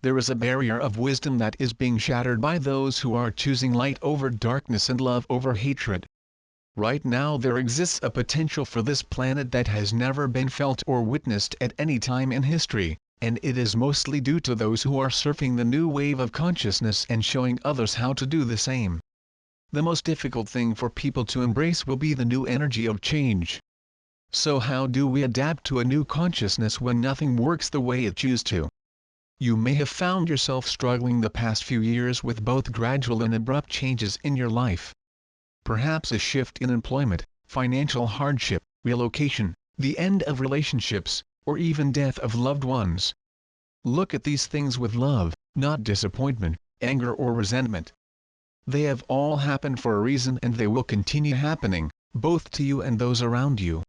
there is a barrier of wisdom that is being shattered by those who are choosing light over darkness and love over hatred. Right now there exists a potential for this planet that has never been felt or witnessed at any time in history, and it is mostly due to those who are surfing the new wave of consciousness and showing others how to do the same. The most difficult thing for people to embrace will be the new energy of change. So how do we adapt to a new consciousness when nothing works the way it used to? You may have found yourself struggling the past few years with both gradual and abrupt changes in your life. Perhaps a shift in employment, financial hardship, relocation, the end of relationships, or even death of loved ones. Look at these things with love, not disappointment, anger or resentment. They have all happened for a reason and they will continue happening, both to you and those around you.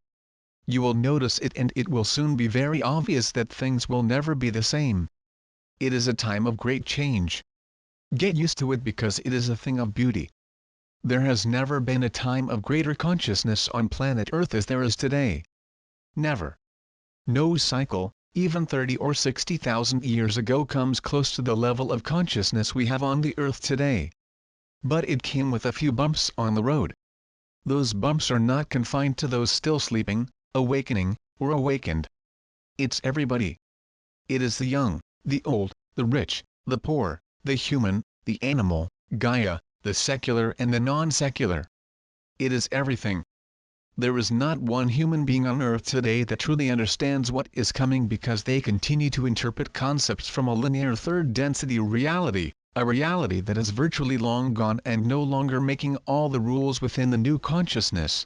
You will notice it and it will soon be very obvious that things will never be the same. It is a time of great change. Get used to it because it is a thing of beauty. There has never been a time of greater consciousness on planet Earth as there is today. Never. No cycle, even 30 or 60,000 years ago, comes close to the level of consciousness we have on the Earth today. But it came with a few bumps on the road. Those bumps are not confined to those still sleeping, awakening, or awakened. It's everybody. It is the young, the old, the rich, the poor, the human, the animal, Gaia, the secular and the non-secular. It is everything. There is not one human being on Earth today that truly understands what is coming because they continue to interpret concepts from a linear third-density reality, a reality that is virtually long gone and no longer making all the rules within the new consciousness.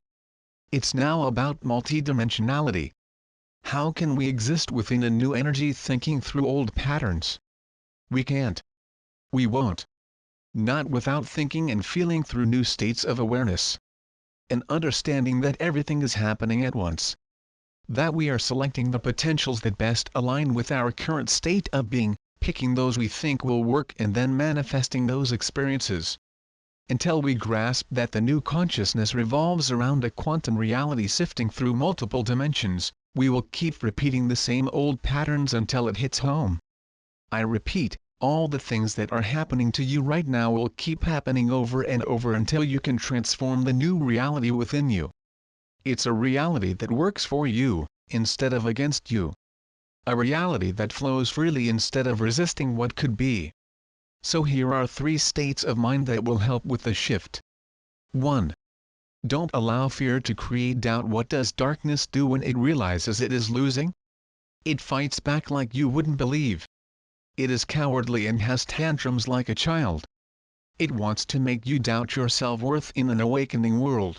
It's now about multidimensionality. How can we exist within a new energy thinking through old patterns? We can't. We won't. Not without thinking and feeling through new states of awareness. And understanding that everything is happening at once. That we are selecting the potentials that best align with our current state of being, picking those we think will work and then manifesting those experiences. Until we grasp that the new consciousness revolves around a quantum reality sifting through multiple dimensions, we will keep repeating the same old patterns until it hits home. I repeat, all the things that are happening to you right now will keep happening over and over until you can transform the new reality within you. It's a reality that works for you, instead of against you. A reality that flows freely instead of resisting what could be. So here are 3 states of mind that will help with the shift. 1. Don't allow fear to create doubt. What does darkness do when it realizes it is losing? It fights back like you wouldn't believe. It is cowardly and has tantrums like a child. It wants to make you doubt your self-worth in an awakening world.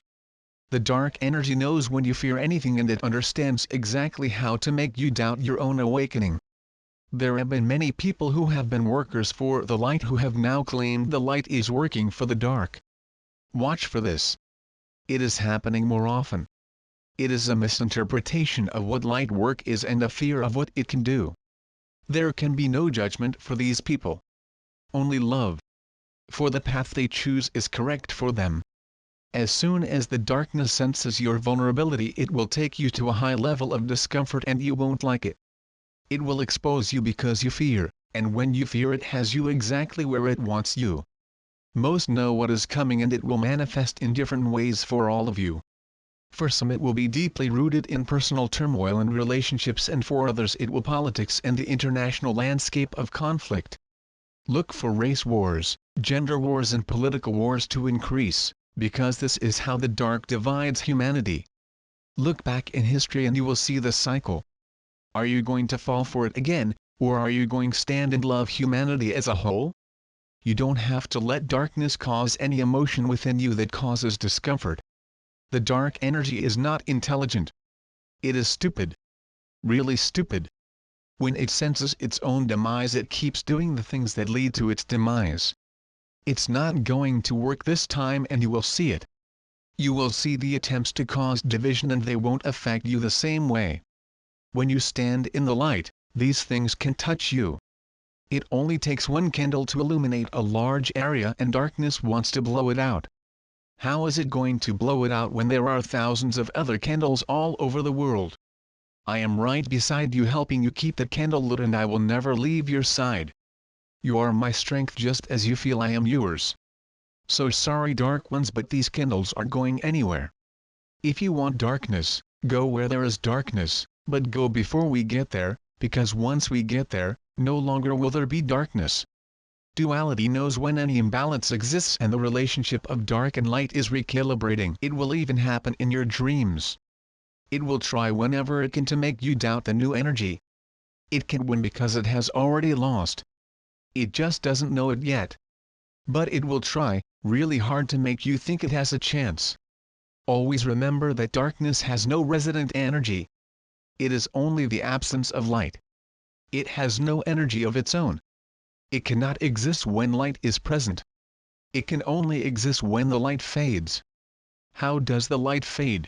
The dark energy knows when you fear anything and it understands exactly how to make you doubt your own awakening. There have been many people who have been workers for the light who have now claimed the light is working for the dark. Watch for this. It is happening more often. It is a misinterpretation of what light work is and a fear of what it can do. There can be no judgment for these people. Only love. For the path they choose is correct for them. As soon as the darkness senses your vulnerability, it will take you to a high level of discomfort and you won't like it. It will expose you because you fear, and when you fear it has you exactly where it wants you. Most know what is coming and it will manifest in different ways for all of you. For some it will be deeply rooted in personal turmoil and relationships, and for others it will politics and the international landscape of conflict. Look for race wars, gender wars and political wars to increase, because this is how the dark divides humanity. Look back in history and you will see the cycle. Are you going to fall for it again, or are you going to stand and love humanity as a whole? You don't have to let darkness cause any emotion within you that causes discomfort. The dark energy is not intelligent. It is stupid. Really stupid. When it senses its own demise, it keeps doing the things that lead to its demise. It's not going to work this time, and you will see it. You will see the attempts to cause division and they won't affect you the same way. When you stand in the light, these things can touch you. It only takes one candle to illuminate a large area and darkness wants to blow it out. How is it going to blow it out when there are thousands of other candles all over the world? I am right beside you helping you keep that candle lit and I will never leave your side. You are my strength just as you feel I am yours. So sorry dark ones, but these candles aren't going anywhere. If you want darkness, go where there is darkness, but go before we get there, because once we get there, no longer will there be darkness. Duality knows when any imbalance exists and the relationship of dark and light is recalibrating. It will even happen in your dreams. It will try whenever it can to make you doubt the new energy. It can win because it has already lost. It just doesn't know it yet. But it will try, really hard, to make you think it has a chance. Always remember that darkness has no resident energy. It is only the absence of light. It has no energy of its own. It cannot exist when light is present. It can only exist when the light fades. How does the light fade?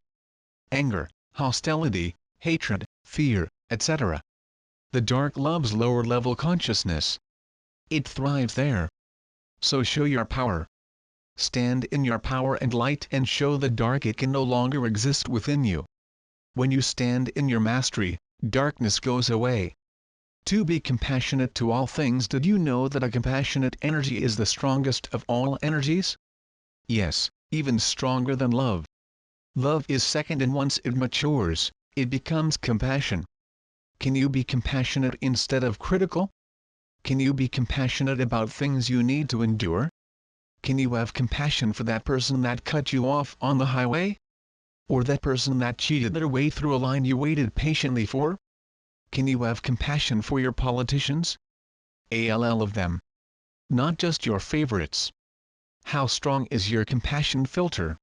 Anger, hostility, hatred, fear, etc. The dark loves lower level consciousness. It thrives there. So show your power. Stand in your power and light and show the dark it can no longer exist within you. When you stand in your mastery, darkness goes away. To be compassionate to all things. Did you know that a compassionate energy is the strongest of all energies? Yes, even stronger than love. Love is second, and once it matures, it becomes compassion. Can you be compassionate instead of critical? Can you be compassionate about things you need to endure? Can you have compassion for that person that cut you off on the highway? Or that person that cheated their way through a line you waited patiently for? Can you have compassion for your politicians? All of them. Not just your favorites. How strong is your compassion filter?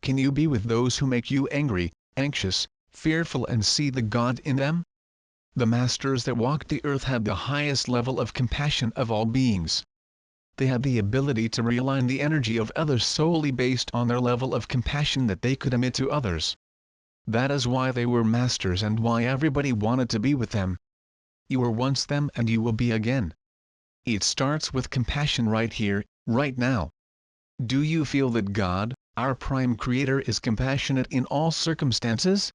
Can you be with those who make you angry, anxious, fearful, and see the God in them? The masters that walked the earth had the highest level of compassion of all beings. They had the ability to realign the energy of others solely based on their level of compassion that they could emit to others. That is why they were masters and why everybody wanted to be with them. You were once them and you will be again. It starts with compassion right here, right now. Do you feel that God, our prime creator, is compassionate in all circumstances?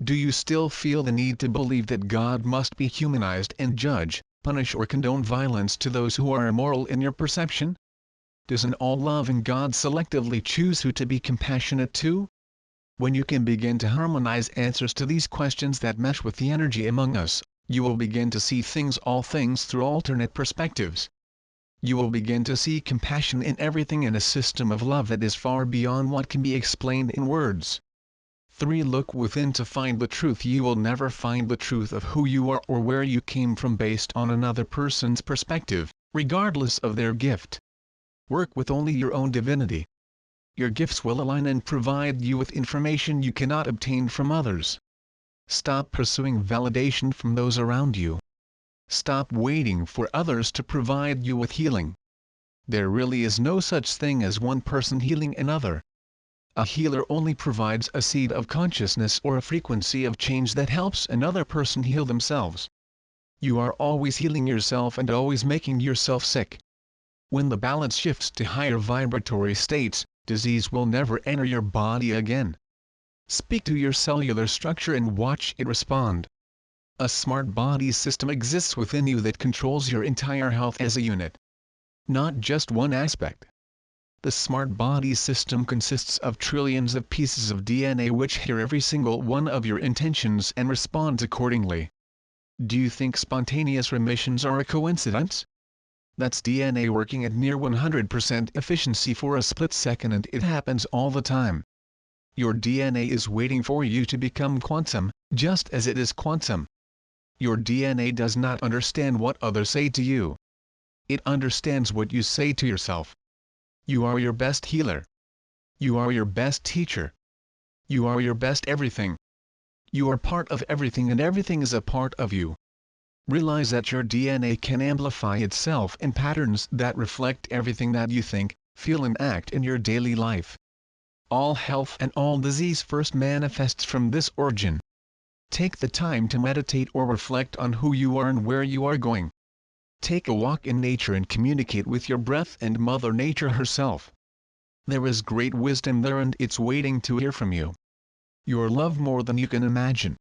Do you still feel the need to believe that God must be humanized and judge, punish, or condone violence to those who are immoral in your perception? Does an all-loving God selectively choose who to be compassionate to? When you can begin to harmonize answers to these questions that mesh with the energy among us, you will begin to see all things through alternate perspectives. You will begin to see compassion in everything in a system of love that is far beyond what can be explained in words. 3. Look within to find the truth. You will never find the truth of who you are or where you came from based on another person's perspective, regardless of their gift. Work with only your own divinity. Your gifts will align and provide you with information you cannot obtain from others. Stop pursuing validation from those around you. Stop waiting for others to provide you with healing. There really is no such thing as one person healing another. A healer only provides a seed of consciousness or a frequency of change that helps another person heal themselves. You are always healing yourself and always making yourself sick. When the balance shifts to higher vibratory states, disease will never enter your body again. Speak to your cellular structure and watch it respond. A smart body system exists within you that controls your entire health as a unit. Not just one aspect. The smart body system consists of trillions of pieces of DNA which hear every single one of your intentions and responds accordingly. Do you think spontaneous remissions are a coincidence? That's DNA working at near 100% efficiency for a split second, and it happens all the time. Your DNA is waiting for you to become quantum, just as it is quantum. Your DNA does not understand what others say to you. It understands what you say to yourself. You are your best healer. You are your best teacher. You are your best everything. You are part of everything and everything is a part of you. Realize that your DNA can amplify itself in patterns that reflect everything that you think, feel and act in your daily life. All health and all disease first manifests from this origin. Take the time to meditate or reflect on who you are and where you are going. Take a walk in nature and communicate with your breath and Mother Nature herself. There is great wisdom there and it's waiting to hear from you. You are loved more than you can imagine.